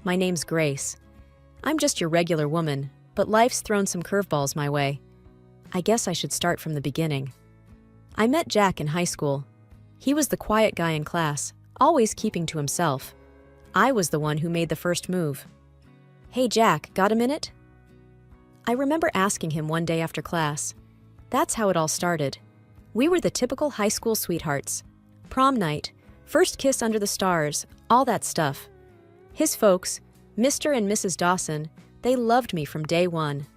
My name's Grace. I'm just your regular woman, but life's thrown some curveballs my way. I guess I should start from the beginning. I met Jack in high school. He was the quiet guy in class, always keeping to himself. I was the one who made the first move. "Hey Jack, got a minute?" I remember asking him one day after class. That's how it all started. We were the typical high school sweethearts. Prom night, first kiss under the stars, all that stuff. His folks, Mr. and Mrs. Dawson, they loved me from day one.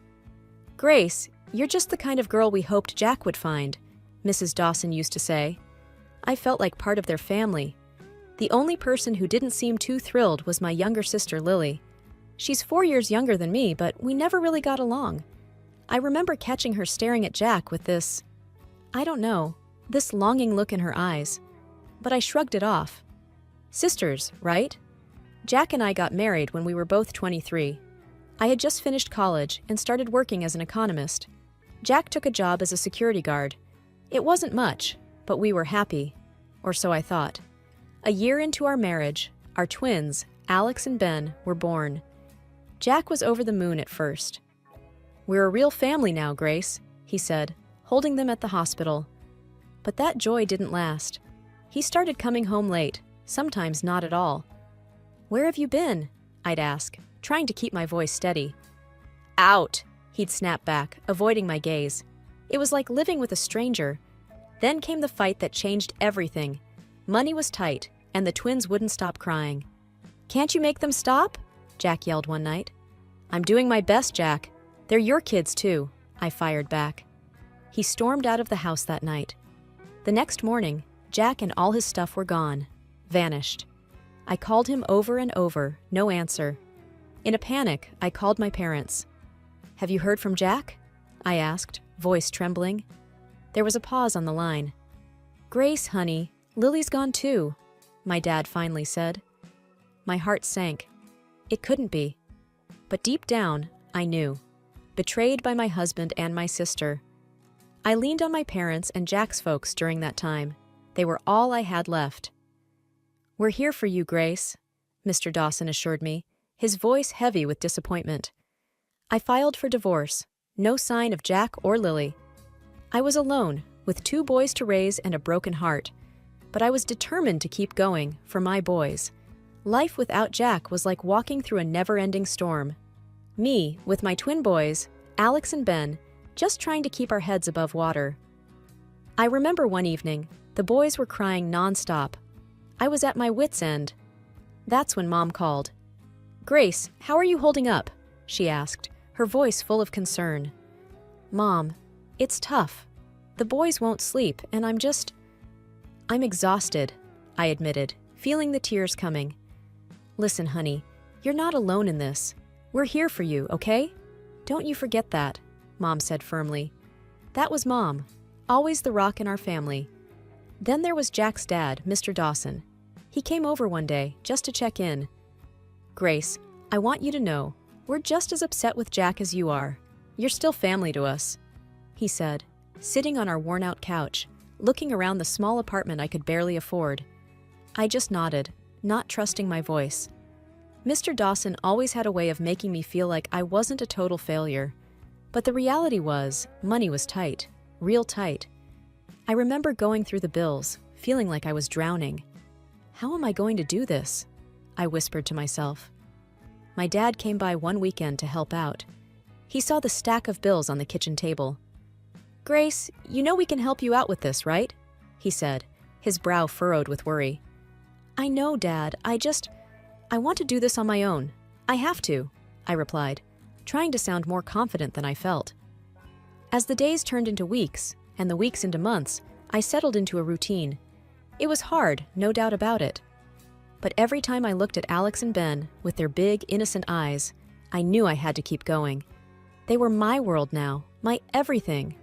"Grace, you're just the kind of girl we hoped Jack would find," Mrs. Dawson used to say. I felt like part of their family. The only person who didn't seem too thrilled was my younger sister Lily. She's 4 years younger than me, but we never really got along. I remember catching her staring at Jack with this, I don't know, this longing look in her eyes. But I shrugged it off. Sisters, right? Jack and I got married when we were both 23. I had just finished college and started working as an economist. Jack took a job as a security guard. It wasn't much, but we were happy, or so I thought. A year into our marriage, our twins, Alex and Ben, were born. Jack was over the moon at first. "We're a real family now, Grace," he said, holding them at the hospital. But that joy didn't last. He started coming home late, sometimes not at all. "Where have you been?" I'd ask, trying to keep my voice steady. "Out," he'd snap back, avoiding my gaze. It was like living with a stranger. Then came the fight that changed everything. Money was tight, and the twins wouldn't stop crying. "Can't you make them stop?" Jack yelled one night. "I'm doing my best, Jack. They're your kids, too," I fired back. He stormed out of the house that night. The next morning, Jack and all his stuff were gone, vanished. I called him over and over, no answer. In a panic, I called my parents. "Have you heard from Jack?" I asked, voice trembling. There was a pause on the line. "Grace, honey, Lily's gone too," my dad finally said. My heart sank. It couldn't be. But deep down, I knew. Betrayed by my husband and my sister. I leaned on my parents and Jack's folks during that time. They were all I had left. "We're here for you, Grace," Mr. Dawson assured me, his voice heavy with disappointment. I filed for divorce. No sign of Jack or Lily. I was alone, with 2 boys to raise and a broken heart. But I was determined to keep going, for my boys. Life without Jack was like walking through a never-ending storm. Me, with my twin boys, Alex and Ben, just trying to keep our heads above water. I remember one evening, the boys were crying non-stop. I was at my wits' end. That's when Mom called. "Grace, how are you holding up?" she asked, her voice full of concern. "Mom, it's tough. The boys won't sleep, and I'm exhausted," I admitted, feeling the tears coming. "Listen, honey, you're not alone in this. We're here for you, okay? Don't you forget that," Mom said firmly. That was Mom, always the rock in our family. Then there was Jack's dad, Mr. Dawson. He came over one day, just to check in. "Grace, I want you to know, we're just as upset with Jack as you are. You're still family to us," he said, sitting on our worn-out couch, looking around the small apartment I could barely afford. I just nodded, not trusting my voice. Mr. Dawson always had a way of making me feel like I wasn't a total failure. But the reality was, money was tight, real tight. I remember going through the bills, feeling like I was drowning. "How am I going to do this?" I whispered to myself. My dad came by one weekend to help out. He saw the stack of bills on the kitchen table. "Grace, you know we can help you out with this, right?" he said, his brow furrowed with worry. "I know, Dad. I want to do this on my own. I have to," I replied, trying to sound more confident than I felt. As the days turned into weeks, and the weeks into months, I settled into a routine. It was hard, no doubt about it. But every time I looked at Alex and Ben, with their big, innocent eyes, I knew I had to keep going. They were my world now, my everything.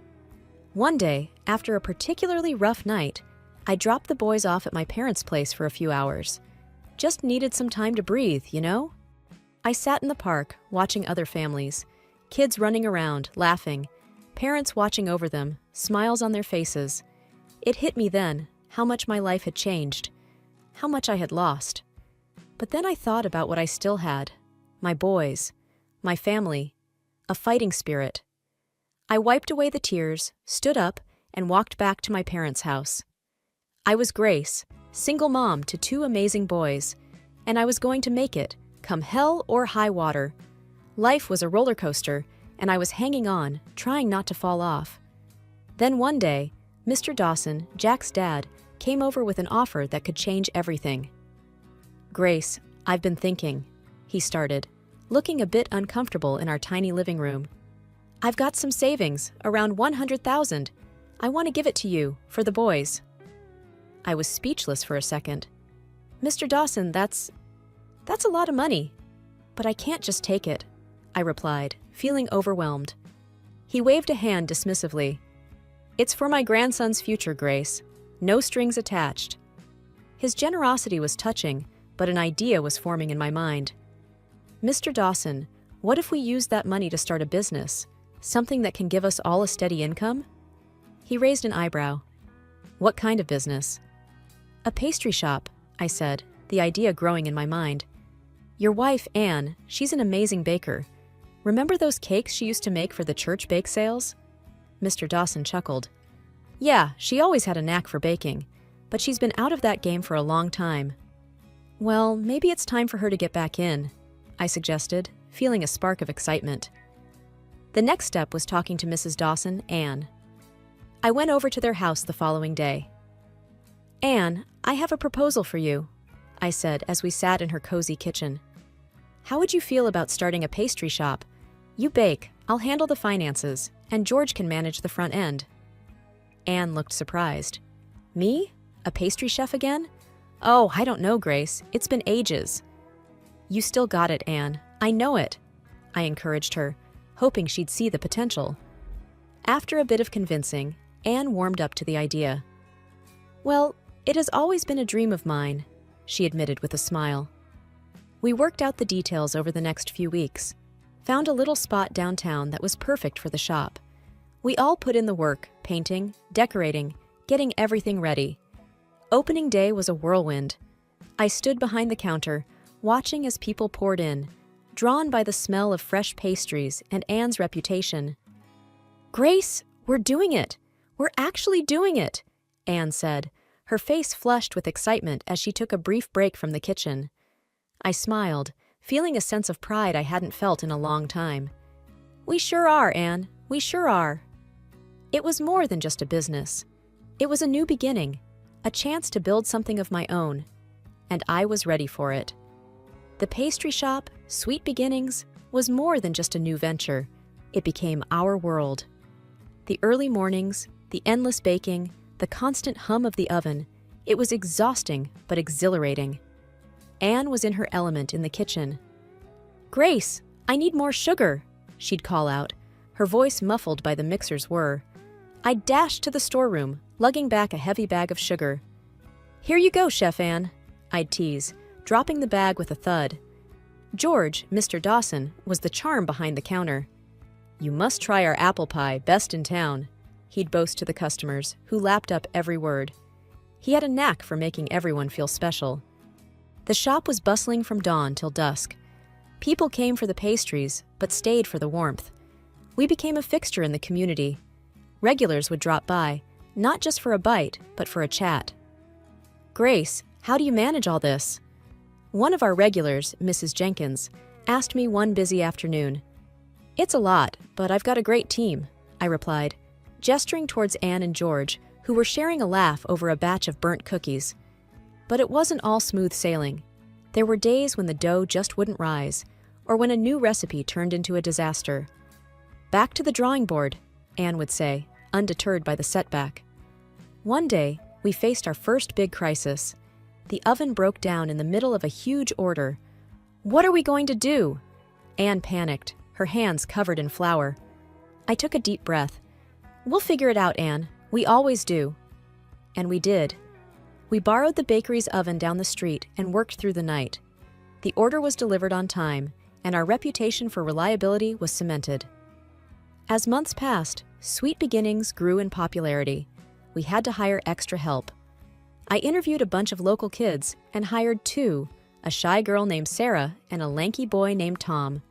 One day, after a particularly rough night, I dropped the boys off at my parents' place for a few hours. Just needed some time to breathe, you know? I sat in the park, watching other families. Kids running around, laughing. Parents watching over them, smiles on their faces. It hit me then, how much my life had changed. How much I had lost. But then I thought about what I still had: my boys, my family, a fighting spirit. I wiped away the tears, stood up, and walked back to my parents' house. I was Grace, single mom to two amazing boys, and I was going to make it, come hell or high water. Life was a roller coaster, and I was hanging on, trying not to fall off. Then one day, Mr. Dawson, Jack's dad, came over with an offer that could change everything. "Grace, I've been thinking," he started, looking a bit uncomfortable in our tiny living room. "I've got some savings, around 100,000. I want to give it to you, for the boys." I was speechless for a second. "Mr. Dawson, that's a lot of money. But I can't just take it," I replied, feeling overwhelmed. He waved a hand dismissively. "It's for my grandson's future, Grace. No strings attached." His generosity was touching, but an idea was forming in my mind. "Mr. Dawson, what if we use that money to start a business? Something that can give us all a steady income?" He raised an eyebrow. "What kind of business?" "A pastry shop," I said, the idea growing in my mind. "Your wife, Anne, she's an amazing baker. Remember those cakes she used to make for the church bake sales?" Mr. Dawson chuckled. "Yeah, she always had a knack for baking, but she's been out of that game for a long time." "Well, maybe it's time for her to get back in," I suggested, feeling a spark of excitement. The next step was talking to Mrs. Dawson, Anne. I went over to their house the following day. "Anne, I have a proposal for you," I said as we sat in her cozy kitchen. "How would you feel about starting a pastry shop? You bake, I'll handle the finances, and George can manage the front end." Anne looked surprised. "Me? A pastry chef again? Oh, I don't know, Grace. It's been ages." "You still got it, Anne. I know it," I encouraged her, hoping she'd see the potential. After a bit of convincing, Anne warmed up to the idea. "Well, it has always been a dream of mine," she admitted with a smile. We worked out the details over the next few weeks, found a little spot downtown that was perfect for the shop. We all put in the work, painting, decorating, getting everything ready. Opening day was a whirlwind. I stood behind the counter, watching as people poured in, drawn by the smell of fresh pastries and Anne's reputation. "Grace, we're doing it! We're actually doing it!" Anne said, her face flushed with excitement as she took a brief break from the kitchen. I smiled, feeling a sense of pride I hadn't felt in a long time. "We sure are, Anne. We sure are." It was more than just a business. It was a new beginning, a chance to build something of my own, and I was ready for it. The pastry shop, Sweet Beginnings, was more than just a new venture. It became our world. The early mornings, the endless baking, the constant hum of the oven, it was exhausting but exhilarating. Anne was in her element in the kitchen. "Grace, I need more sugar," she'd call out, her voice muffled by the mixer's whir. I'd dash to the storeroom, lugging back a heavy bag of sugar. "Here you go, Chef Anne," I'd tease, dropping the bag with a thud. George, Mr. Dawson, was the charm behind the counter. "You must try our apple pie, best in town," he'd boast to the customers, who lapped up every word. He had a knack for making everyone feel special. The shop was bustling from dawn till dusk. People came for the pastries, but stayed for the warmth. We became a fixture in the community. Regulars would drop by, not just for a bite, but for a chat. "Grace, how do you manage all this?" One of our regulars, Mrs. Jenkins, asked me one busy afternoon. "It's a lot, but I've got a great team," I replied, gesturing towards Anne and George, who were sharing a laugh over a batch of burnt cookies. But it wasn't all smooth sailing. There were days when the dough just wouldn't rise, or when a new recipe turned into a disaster. "Back to the drawing board," Anne would say, undeterred by the setback. One day, we faced our first big crisis. The oven broke down in the middle of a huge order. "What are we going to do?" Anne panicked, her hands covered in flour. I took a deep breath. "We'll figure it out, Anne. We always do." And we did. We borrowed the bakery's oven down the street and worked through the night. The order was delivered on time, and our reputation for reliability was cemented. As months passed, Sweet Beginnings grew in popularity. We had to hire extra help. I interviewed a bunch of local kids and hired two, a shy girl named Sarah and a lanky boy named Tom.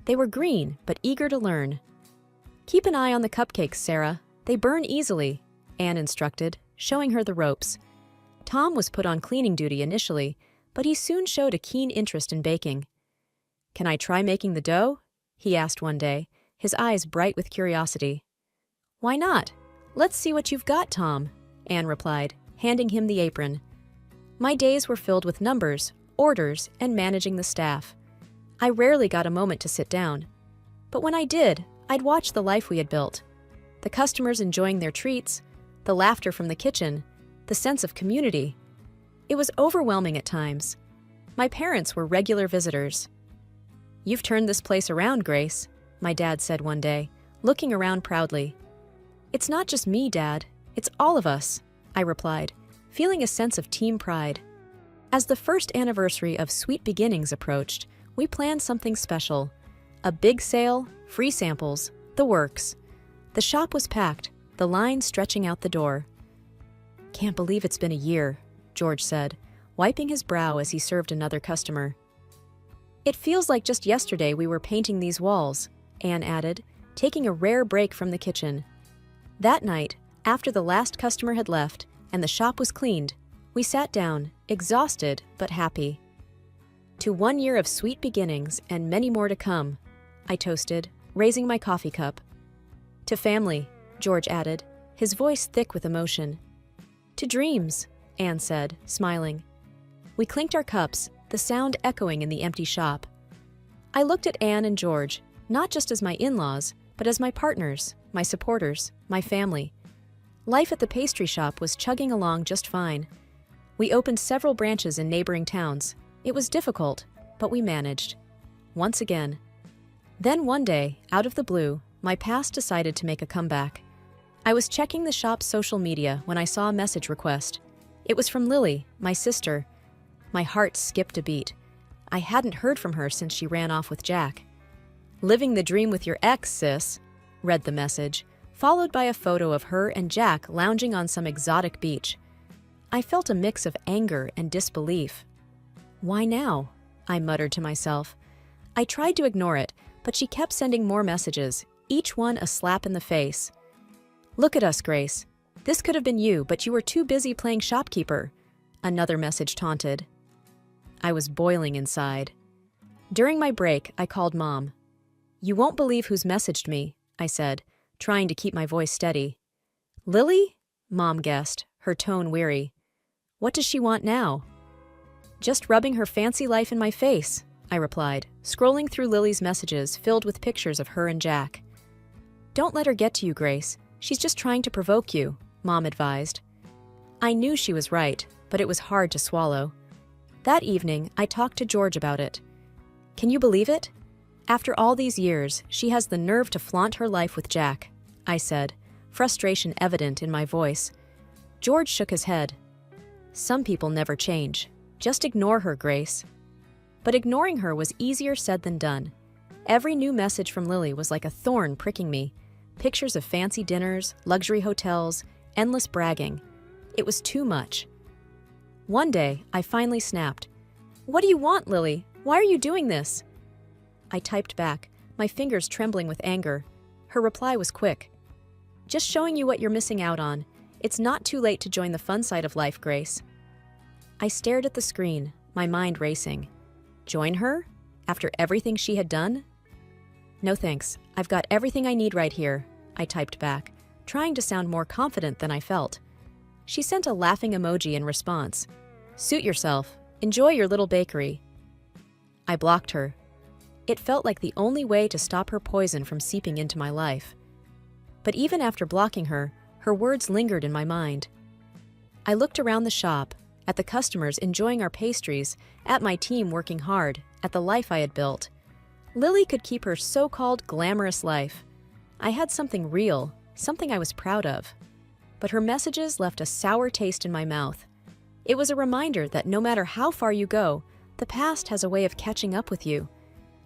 They were green, but eager to learn. "Keep an eye on the cupcakes, Sarah. They burn easily," Anne instructed, showing her the ropes. Tom was put on cleaning duty initially, but he soon showed a keen interest in baking. "Can I try making the dough?" he asked one day, his eyes bright with curiosity. "Why not? Let's see what you've got, Tom," Anne replied, handing him the apron. My days were filled with numbers, orders, and managing the staff. I rarely got a moment to sit down. But when I did, I'd watch the life we had built. The customers enjoying their treats, the laughter from the kitchen, the sense of community. It was overwhelming at times. My parents were regular visitors. "You've turned this place around, Grace," my dad said one day, looking around proudly. "It's not just me, Dad. It's all of us," I replied, feeling a sense of team pride. As the first anniversary of Sweet Beginnings approached, we planned something special. A big sale, free samples, the works. The shop was packed, the line stretching out the door. "Can't believe it's been a year," George said, wiping his brow as he served another customer. "It feels like just yesterday we were painting these walls," Anne added, taking a rare break from the kitchen. That night, after the last customer had left and the shop was cleaned, we sat down, exhausted but happy. "To 1 year of sweet beginnings and many more to come," I toasted, raising my coffee cup. "To family," George added, his voice thick with emotion. "To dreams," Anne said, smiling. We clinked our cups, the sound echoing in the empty shop. I looked at Anne and George, not just as my in-laws, but as my partners, my supporters, my family. Life at the pastry shop was chugging along just fine. We opened several branches in neighboring towns. It was difficult, but we managed. Once again. Then one day, out of the blue, my past decided to make a comeback. I was checking the shop's social media when I saw a message request. It was from Lily, my sister. My heart skipped a beat. I hadn't heard from her since she ran off with Jack. "Living the dream with your ex, sis," read the message, followed by a photo of her and Jack lounging on some exotic beach. I felt a mix of anger and disbelief. "Why now?" I muttered to myself. I tried to ignore it, but she kept sending more messages, each one a slap in the face. "Look at us, Grace. This could have been you, but you were too busy playing shopkeeper," another message taunted. I was boiling inside. During my break, I called Mom. "You won't believe who's messaged me," I said, trying to keep my voice steady. "Lily?" Mom guessed, her tone weary. "What does she want now?" "Just rubbing her fancy life in my face," I replied, scrolling through Lily's messages filled with pictures of her and Jack. "Don't let her get to you, Grace. She's just trying to provoke you," Mom advised. I knew she was right, but it was hard to swallow. That evening, I talked to George about it. "Can you believe it? After all these years, she has the nerve to flaunt her life with Jack," I said, frustration evident in my voice. George shook his head. "Some people never change. Just ignore her, Grace." But ignoring her was easier said than done. Every new message from Lily was like a thorn pricking me. Pictures of fancy dinners, luxury hotels, endless bragging. It was too much. One day, I finally snapped. "What do you want, Lily? Why are you doing this?" I typed back, my fingers trembling with anger. Her reply was quick. "Just showing you what you're missing out on. It's not too late to join the fun side of life, Grace." I stared at the screen, my mind racing. Join her? After everything she had done? "No thanks. I've got everything I need right here," I typed back, trying to sound more confident than I felt. She sent a laughing emoji in response. "Suit yourself. Enjoy your little bakery." I blocked her. It felt like the only way to stop her poison from seeping into my life. But even after blocking her, her words lingered in my mind. I looked around the shop, at the customers enjoying our pastries, at my team working hard, at the life I had built. Lily could keep her so-called glamorous life. I had something real, something I was proud of. But her messages left a sour taste in my mouth. It was a reminder that no matter how far you go, the past has a way of catching up with you.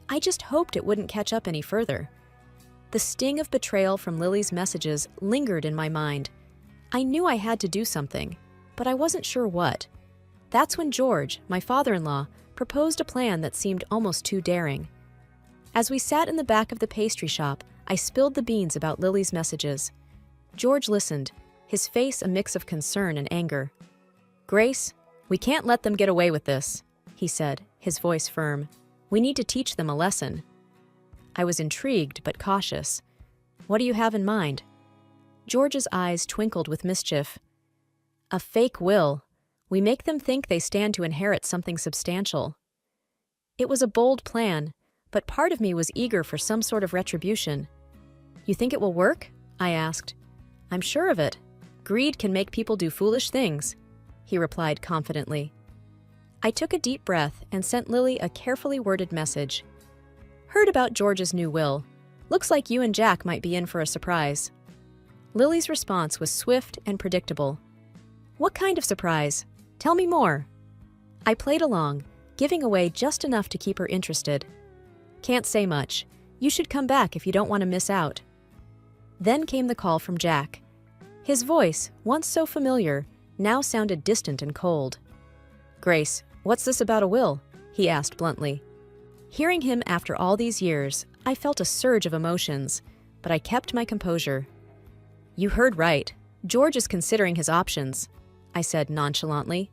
I just hoped it wouldn't catch up any further. The sting of betrayal from Lily's messages lingered in my mind. I knew I had to do something, but I wasn't sure what. That's when George, my father-in-law, proposed a plan that seemed almost too daring. As we sat in the back of the pastry shop, I spilled the beans about Lily's messages. George listened, his face a mix of concern and anger. "Grace, we can't let them get away with this," he said, his voice firm. "We need to teach them a lesson." I was intrigued but cautious. "What do you have in mind?" George's eyes twinkled with mischief. "A fake will. We make them think they stand to inherit something substantial." It was a bold plan, but part of me was eager for some sort of retribution. "You think it will work?" I asked. "I'm sure of it. Greed can make people do foolish things," he replied confidently. I took a deep breath and sent Lily a carefully worded message. "Heard about George's new will. Looks like you and Jack might be in for a surprise." Lily's response was swift and predictable. "What kind of surprise? Tell me more." I played along, giving away just enough to keep her interested. "Can't say much. You should come back if you don't want to miss out." Then came the call from Jack. His voice, once so familiar, now sounded distant and cold. "Grace, what's this about a will?" he asked bluntly. Hearing him after all these years, I felt a surge of emotions, but I kept my composure. "You heard right. George is considering his options," I said nonchalantly.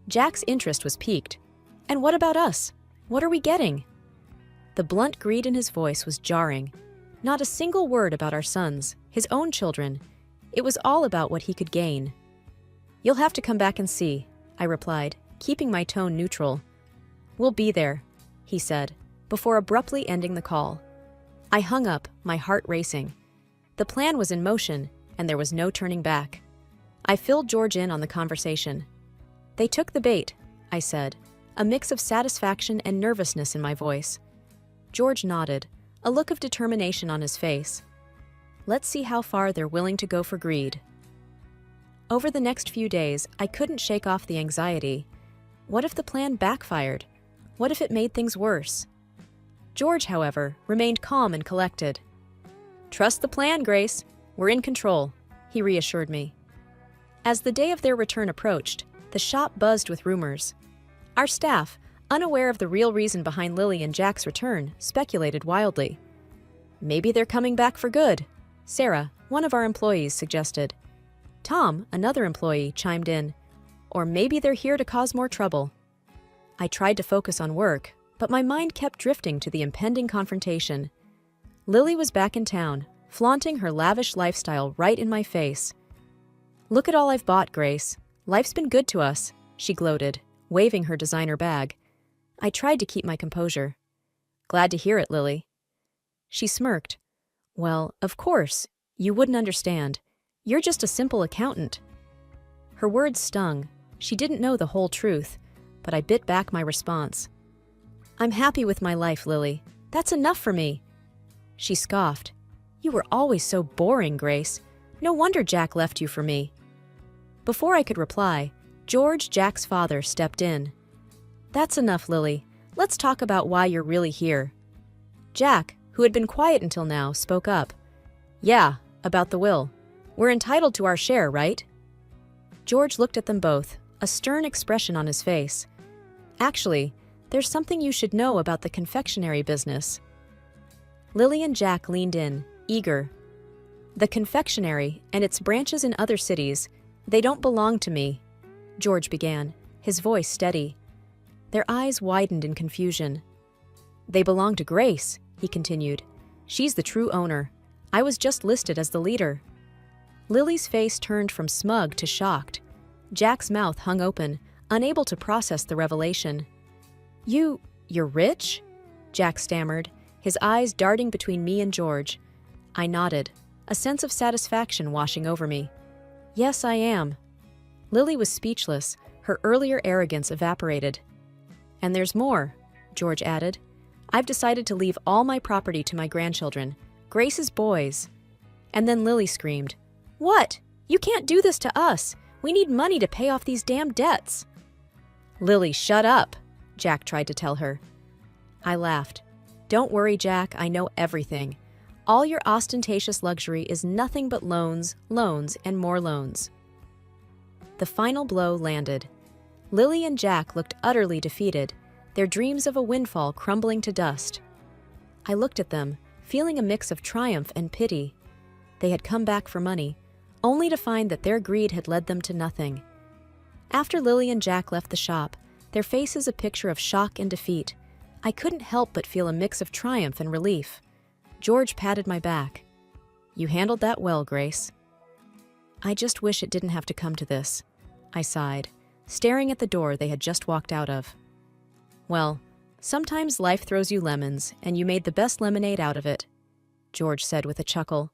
Jack's interest was piqued. "And what about us? What are we getting?" The blunt greed in his voice was jarring. Not a single word about our sons, his own children. It was all about what he could gain. "You'll have to come back and see," I replied, keeping my tone neutral. "We'll be there," he said, before abruptly ending the call. I hung up, my heart racing. The plan was in motion, and there was no turning back. I filled George in on the conversation. "They took the bait," I said, a mix of satisfaction and nervousness in my voice. George nodded, a look of determination on his face. Let's see how far they're willing to go for greed. Over the next few days, I couldn't shake off the anxiety. What if the plan backfired? What if it made things worse? George, however, remained calm and collected. "Trust the plan, Grace. We're in control," he reassured me. As the day of their return approached, the shop buzzed with rumors. Our staff, unaware of the real reason behind Lily and Jack's return, speculated wildly. "Maybe they're coming back for good," Sarah, one of our employees, suggested. Tom, another employee, chimed in. "Or maybe they're here to cause more trouble." I tried to focus on work, but my mind kept drifting to the impending confrontation. Lily was back in town, flaunting her lavish lifestyle right in my face. "Look at all I've bought, Grace. Life's been good to us," she gloated, waving her designer bag. I tried to keep my composure. "Glad to hear it, Lily." She smirked. "Well, of course, you wouldn't understand. You're just a simple accountant." Her words stung. She didn't know the whole truth, but I bit back my response. "I'm happy with my life, Lily. That's enough for me." She scoffed. "You were always so boring, Grace. No wonder Jack left you for me." Before I could reply, George, Jack's father, stepped in. "That's enough, Lily. Let's talk about why you're really here." Jack, who had been quiet until now, spoke up. "Yeah, about the will. We're entitled to our share, right?" George looked at them both, a stern expression on his face. "Actually, there's something you should know about the confectionery business." Lily and Jack leaned in, eager. "The confectionery and its branches in other cities, they don't belong to me," George began, his voice steady. Their eyes widened in confusion. "They belong to Grace," he continued. "She's the true owner. I was just listed as the leader." Lily's face turned from smug to shocked. Jack's mouth hung open, unable to process the revelation. You're rich?" Jack stammered, his eyes darting between me and George. I nodded, a sense of satisfaction washing over me. "Yes, I am." Lily was speechless, her earlier arrogance evaporated. "And there's more," George added. "I've decided to leave all my property to my grandchildren, Grace's boys." And then Lily screamed, "What? You can't do this to us. We need money to pay off these damn debts." "Lily, shut up," Jack tried to tell her. I laughed. "Don't worry, Jack, I know everything. All your ostentatious luxury is nothing but loans, loans, and more loans." The final blow landed. Lily and Jack looked utterly defeated, their dreams of a windfall crumbling to dust. I looked at them, feeling a mix of triumph and pity. They had come back for money, only to find that their greed had led them to nothing. After Lily and Jack left the shop, their faces a picture of shock and defeat, I couldn't help but feel a mix of triumph and relief. George patted my back. "You handled that well, Grace." "I just wish it didn't have to come to this," I sighed, staring at the door they had just walked out of. "Well, sometimes life throws you lemons, and you made the best lemonade out of it," George said with a chuckle.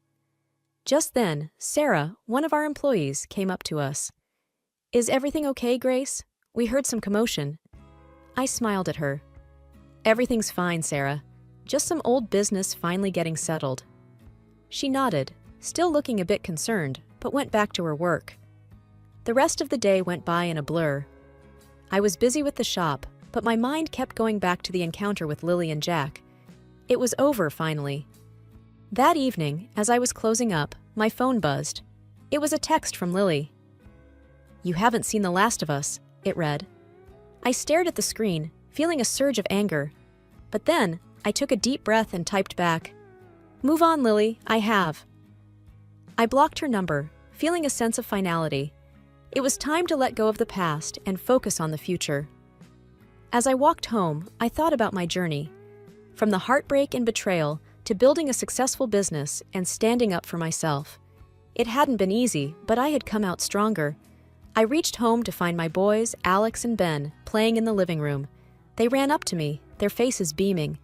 Just then, Sarah, one of our employees, came up to us. "Is everything okay, Grace? We heard some commotion." I smiled at her. "Everything's fine, Sarah. Just some old business finally getting settled." She nodded, still looking a bit concerned, but went back to her work. The rest of the day went by in a blur. I was busy with the shop, but my mind kept going back to the encounter with Lily and Jack. It was over, finally. That evening, as I was closing up, my phone buzzed. It was a text from Lily. "You haven't seen the last of us," it read. I stared at the screen, feeling a surge of anger. But then, I took a deep breath and typed back, "Move on, Lily, I have." I blocked her number, feeling a sense of finality. It was time to let go of the past and focus on the future. As I walked home, I thought about my journey. From the heartbreak and betrayal to building a successful business and standing up for myself. It hadn't been easy, but I had come out stronger. I reached home to find my boys, Alex and Ben, playing in the living room. They ran up to me, their faces beaming.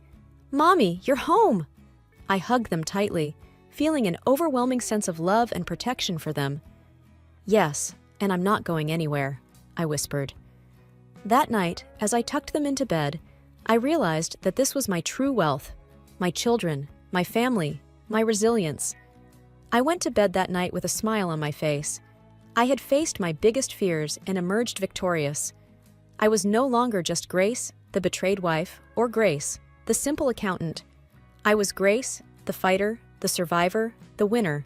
"Mommy, you're home!" I hugged them tightly, feeling an overwhelming sense of love and protection for them. "Yes, and I'm not going anywhere," I whispered. That night, as I tucked them into bed, I realized that this was my true wealth, my children, my family, my resilience. I went to bed that night with a smile on my face. I had faced my biggest fears and emerged victorious. I was no longer just Grace, the betrayed wife, or Grace, the simple accountant. I was Grace, the fighter, the survivor, the winner.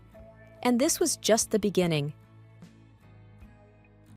And this was just the beginning.